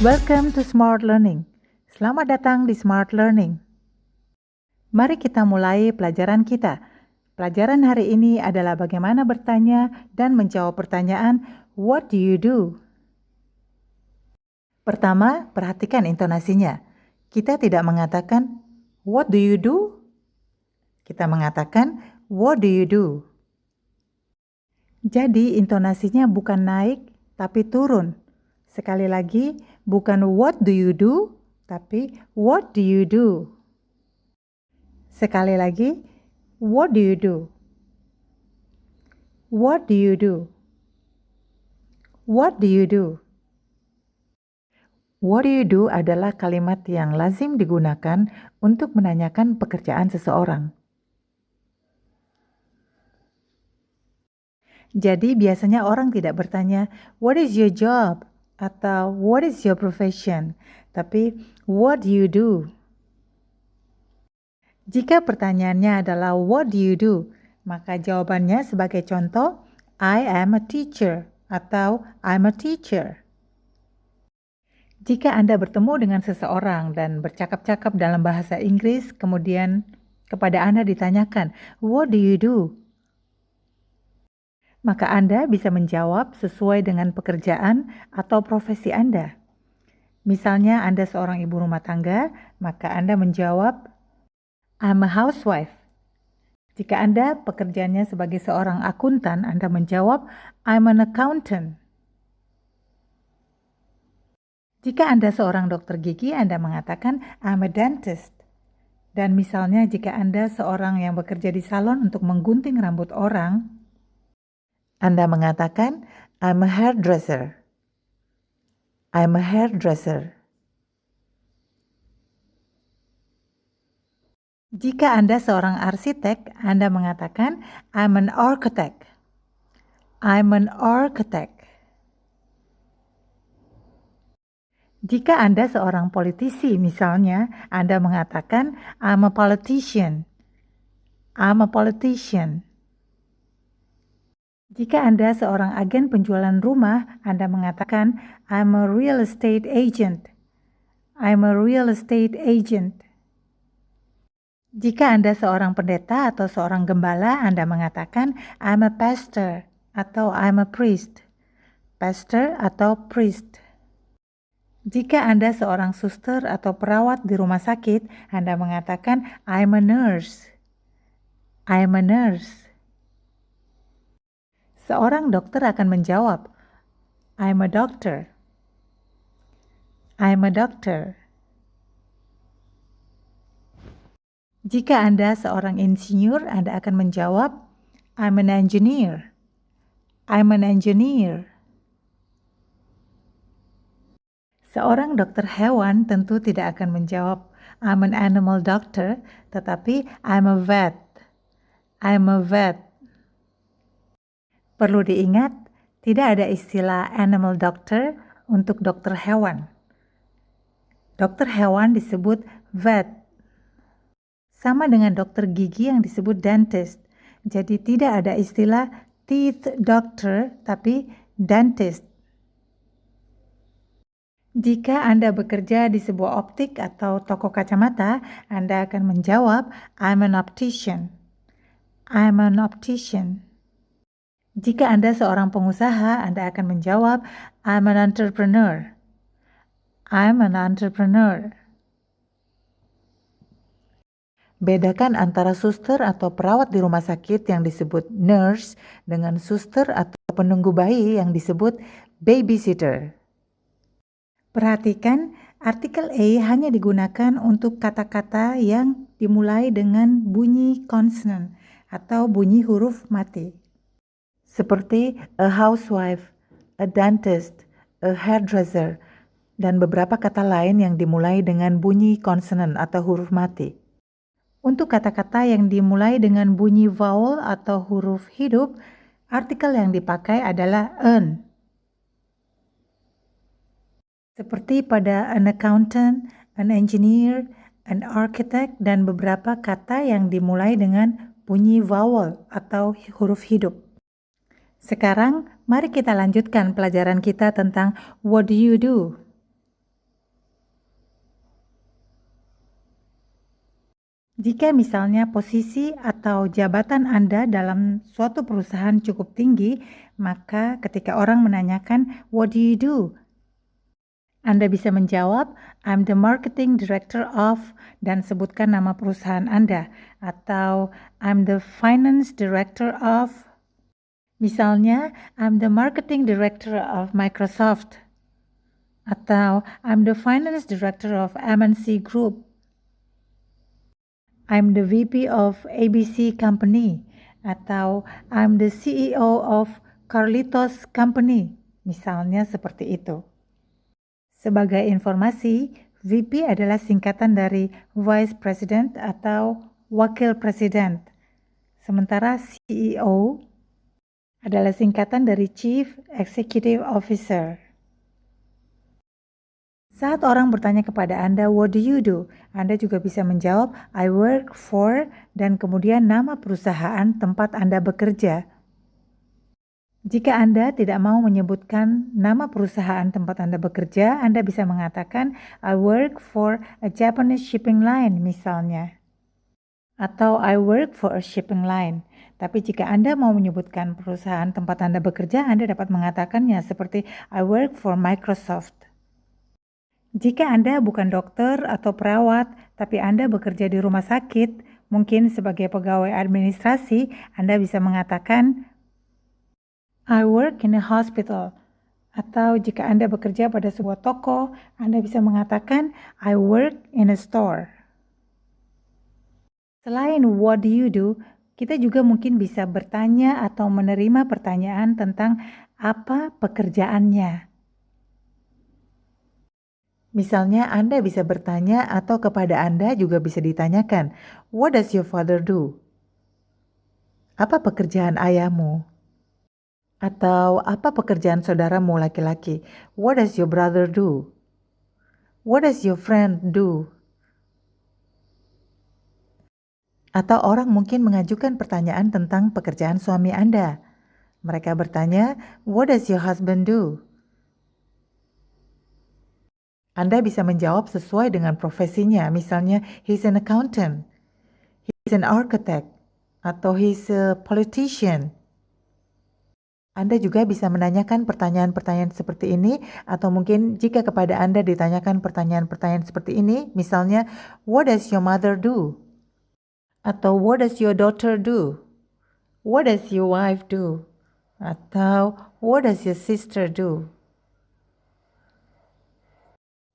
Welcome to Smart Learning. Selamat datang di Smart Learning. Mari kita mulai pelajaran kita. Pelajaran hari ini adalah bagaimana bertanya dan menjawab pertanyaan What do you do? Pertama, perhatikan intonasinya. Kita tidak mengatakan What do you do? Kita mengatakan What do you do? Jadi intonasinya bukan naik tapi turun. Sekali lagi, bukan what do you do, tapi what do you do. Sekali lagi, what do you do? What do you do? What do you do? What do you do adalah kalimat yang lazim digunakan untuk menanyakan pekerjaan seseorang. Jadi biasanya orang tidak bertanya, what is your job? Atau what is your profession? Tapi, what do you do? Jika pertanyaannya adalah what do you do? Maka jawabannya sebagai contoh, I am a teacher atau I'm a teacher. Jika Anda bertemu dengan seseorang dan bercakap-cakap dalam bahasa Inggris, kemudian kepada Anda ditanyakan, what do you do? Maka Anda bisa menjawab sesuai dengan pekerjaan atau profesi Anda. Misalnya Anda seorang ibu rumah tangga, maka Anda menjawab, I'm a housewife. Jika Anda pekerjaannya sebagai seorang akuntan, Anda menjawab, I'm an accountant. Jika Anda seorang dokter gigi, Anda mengatakan, I'm a dentist. Dan misalnya jika Anda seorang yang bekerja di salon untuk menggunting rambut orang, Anda mengatakan, I'm a hairdresser. I'm a hairdresser. Jika Anda seorang arsitek, Anda mengatakan, I'm an architect. I'm an architect. Jika Anda seorang politisi, misalnya, Anda mengatakan, I'm a politician. I'm a politician. Jika Anda seorang agen penjualan rumah, Anda mengatakan, I'm a real estate agent. I'm a real estate agent. Jika Anda seorang pendeta atau seorang gembala, Anda mengatakan, I'm a pastor atau I'm a priest. Pastor atau priest. Jika Anda seorang suster atau perawat di rumah sakit, Anda mengatakan, I'm a nurse. I'm a nurse. Seorang dokter akan menjawab, I'm a doctor. I'm a doctor. Jika Anda seorang insinyur, Anda akan menjawab, I'm an engineer. I'm an engineer. Seorang dokter hewan tentu tidak akan menjawab, I'm an animal doctor, tetapi I'm a vet. I'm a vet. Perlu diingat, tidak ada istilah animal doctor untuk dokter hewan. Dokter hewan disebut vet. Sama dengan dokter gigi yang disebut dentist. Jadi tidak ada istilah teeth doctor, tapi dentist. Jika Anda bekerja di sebuah optik atau toko kacamata, Anda akan menjawab, I'm an optician. I'm an optician. Jika Anda seorang pengusaha, Anda akan menjawab, I'm an entrepreneur. I'm an entrepreneur. Bedakan antara suster atau perawat di rumah sakit yang disebut nurse dengan suster atau penunggu bayi yang disebut babysitter. Perhatikan, artikel A hanya digunakan untuk kata-kata yang dimulai dengan bunyi konsonan atau bunyi huruf mati. Seperti a housewife, a dentist, a hairdresser, dan beberapa kata lain yang dimulai dengan bunyi konsonan atau huruf mati. Untuk kata-kata yang dimulai dengan bunyi vowel atau huruf hidup, artikel yang dipakai adalah an. Seperti pada an accountant, an engineer, an architect, dan beberapa kata yang dimulai dengan bunyi vowel atau huruf hidup. Sekarang, mari kita lanjutkan pelajaran kita tentang what do you do? Jika misalnya posisi atau jabatan Anda dalam suatu perusahaan cukup tinggi, maka ketika orang menanyakan, "What do you do?" Anda bisa menjawab, "I'm the marketing director of," dan sebutkan nama perusahaan Anda, atau "I'm the finance director of." Misalnya, "I'm the marketing director of Microsoft," atau "I'm the finance director of MNC Group." "I'm the VP of ABC Company," atau "I'm the CEO of Carlitos Company." Misalnya seperti itu. Sebagai informasi, VP adalah singkatan dari Vice President atau Wakil Presiden. Sementara CEO adalah singkatan dari Chief Executive Officer. Saat orang bertanya kepada Anda, "What do you do?" Anda juga bisa menjawab, "I work for," dan kemudian nama perusahaan tempat Anda bekerja. Jika Anda tidak mau menyebutkan nama perusahaan tempat Anda bekerja, Anda bisa mengatakan, "I work for a Japanese shipping line," misalnya. Atau "I work for a shipping line." Tapi jika Anda mau menyebutkan perusahaan tempat Anda bekerja, Anda dapat mengatakannya seperti, "I work for Microsoft." Jika Anda bukan dokter atau perawat, tapi Anda bekerja di rumah sakit, mungkin sebagai pegawai administrasi, Anda bisa mengatakan, "I work in a hospital." Atau jika Anda bekerja pada sebuah toko, Anda bisa mengatakan, "I work in a store." Selain what do you do, kita juga mungkin bisa bertanya atau menerima pertanyaan tentang apa pekerjaannya. Misalnya, Anda bisa bertanya atau kepada Anda juga bisa ditanyakan, "What does your father do?" Apa pekerjaan ayahmu? Atau apa pekerjaan saudaramu laki-laki? What does your brother do? What does your friend do? Atau orang mungkin mengajukan pertanyaan tentang pekerjaan suami Anda. Mereka bertanya, "What does your husband do?" Anda bisa menjawab sesuai dengan profesinya. Misalnya, "He's an accountant," "He's an architect," atau "He's a politician." Anda juga bisa menanyakan pertanyaan-pertanyaan seperti ini, atau mungkin jika kepada Anda ditanyakan pertanyaan-pertanyaan seperti ini, misalnya, "What does your mother do?" Atau "What does your daughter do?" "What does your wife do?" Atau "What does your sister do?"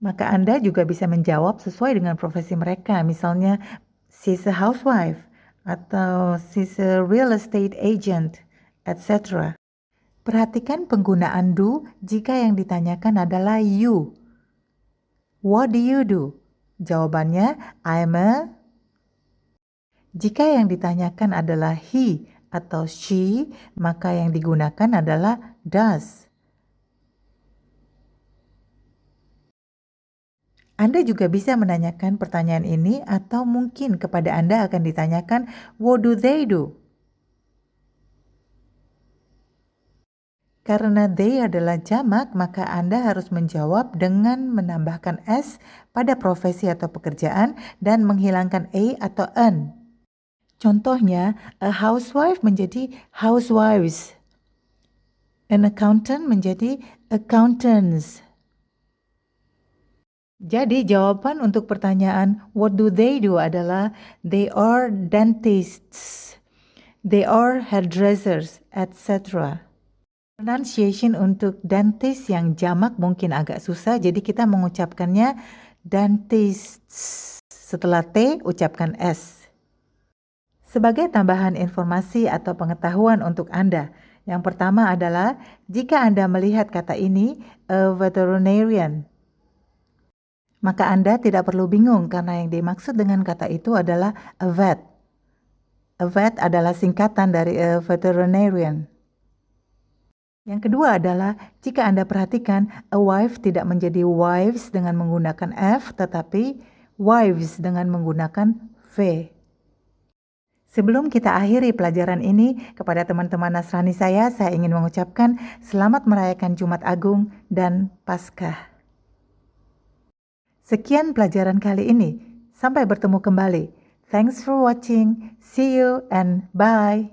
Maka Anda juga bisa menjawab sesuai dengan profesi mereka. Misalnya, "She's a housewife," atau "She's a real estate agent," etc. Perhatikan penggunaan do jika yang ditanyakan adalah you. What do you do? Jawabannya, I'm a. Jika yang ditanyakan adalah he atau she, maka yang digunakan adalah does. Anda juga bisa menanyakan pertanyaan ini, atau mungkin kepada Anda akan ditanyakan, what do they do? Karena they adalah jamak, maka Anda harus menjawab dengan menambahkan s pada profesi atau pekerjaan dan menghilangkan a atau an. Contohnya, a housewife menjadi housewives. An accountant menjadi accountants. Jadi jawaban untuk pertanyaan what do they do adalah they are dentists, they are hairdressers, etc. Pronunciation untuk dentist yang jamak mungkin agak susah, jadi kita mengucapkannya dentists. Setelah T, ucapkan S. Sebagai tambahan informasi atau pengetahuan untuk Anda, yang pertama adalah jika Anda melihat kata ini, a veterinarian, maka Anda tidak perlu bingung karena yang dimaksud dengan kata itu adalah a vet. A vet adalah singkatan dari a veterinarian. Yang kedua adalah jika Anda perhatikan, a wife tidak menjadi wives dengan menggunakan F, tetapi wives dengan menggunakan V. Sebelum kita akhiri pelajaran ini, kepada teman-teman Nasrani saya ingin mengucapkan selamat merayakan Jumat Agung dan Paskah. Sekian pelajaran kali ini. Sampai bertemu kembali. Thanks for watching. See you and bye.